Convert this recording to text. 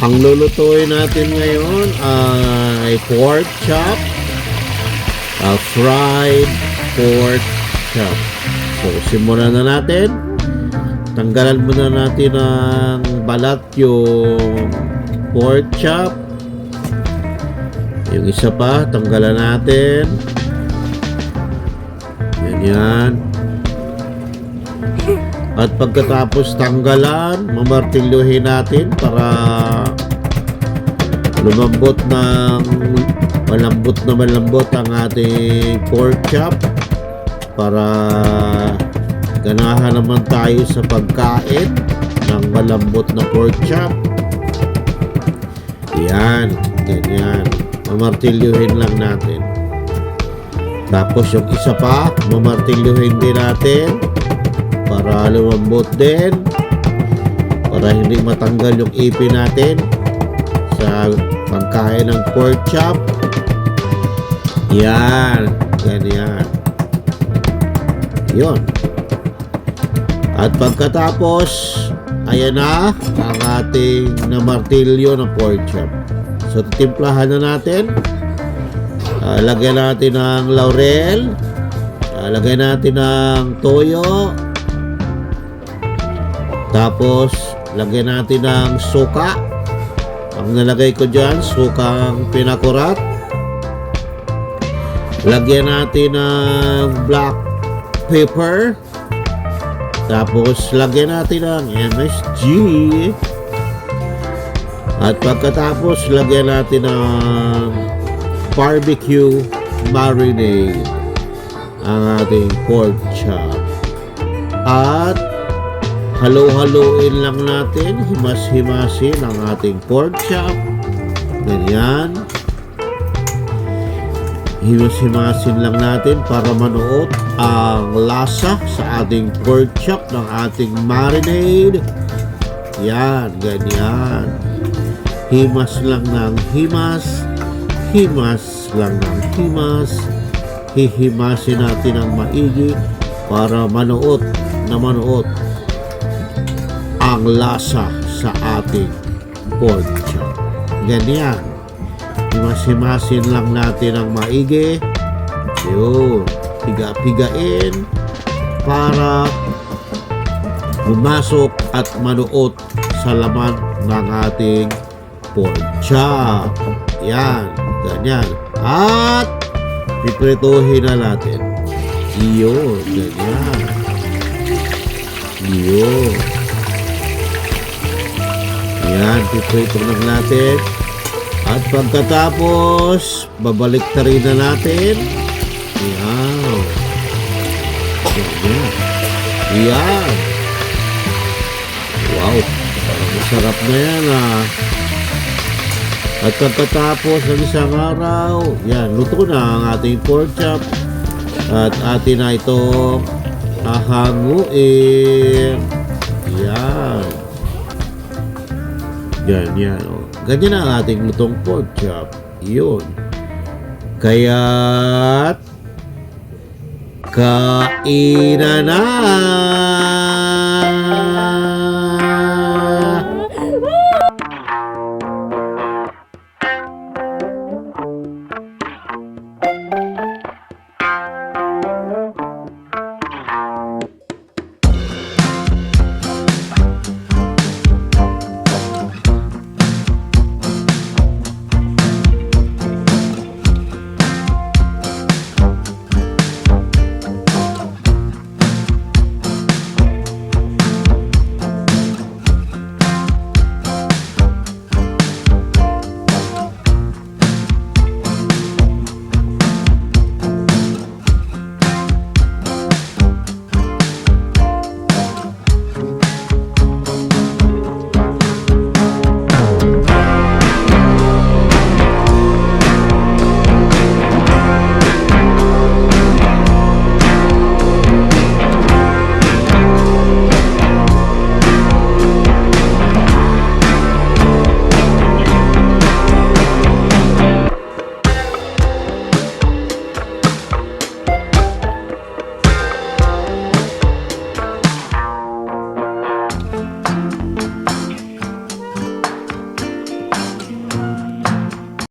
Ang lulutuin natin ngayon ay pork chop, fried pork chop. So, simulan na natin. Tanggalan muna natin ng balat yung pork chop. Yung isa pa, tanggalan natin. Yan. At pagkatapos tanggalan, mamartilyuhin natin para malambot ang ating pork chop, para ganahan naman tayo sa pagkain ng malambot na pork chop. Yan, ganyan. Mamartilyuhin lang natin. Tapos yung isa pa, mamartilyuhin din natin para lumambot din, para hindi matanggal yung ipin natin sa pagkain ng pork chop. Yan, ganyan. Yun. At pagkatapos, ayan na ang ating namartilyo ng pork chop. So, titimplahan na natin. Lagyan natin ng laurel. Lagyan natin ng toyo. Tapos, lagyan natin ng suka. Ang nalagay ko dyan, sukang pinakurat. Lagyan natin ng black pepper. Tapos, lagyan natin ng MSG. At pagkatapos, lagyan natin ng barbecue marinade ang ating pork chop. At halo-haloin lang natin, himas-himasin ang ating pork chop. Ganyan. Himas-himasin lang natin para manuot ang lasa sa ating pork chop ng ating marinade. Yan, ganyan. Himas lang ng himas. Himas lang ng himas. Hihimasin natin ang maigi para manuot ang lasa sa ating pork chop. Ganyan. Himas-himasin lang natin ang maigi. Yun. Piga-pigain para pumasok at manuot sa laman ng ating pork chop. Yan. Ganyan. At piprituhin na natin. Iyon. Ganyan. Iyon. Yan, piprito lang natin. At pagkatapos, babalik na rin na natin. Yan. Yan. Yan. Wow. Parang masarap na yan At pagkatapos ng isang araw, yan, luto na ang ating pork chop. At atin na ito hahanguin. Yan. Ganyan, ganyan ang ating lutong pork chop. Yun. Kaya't kainan na!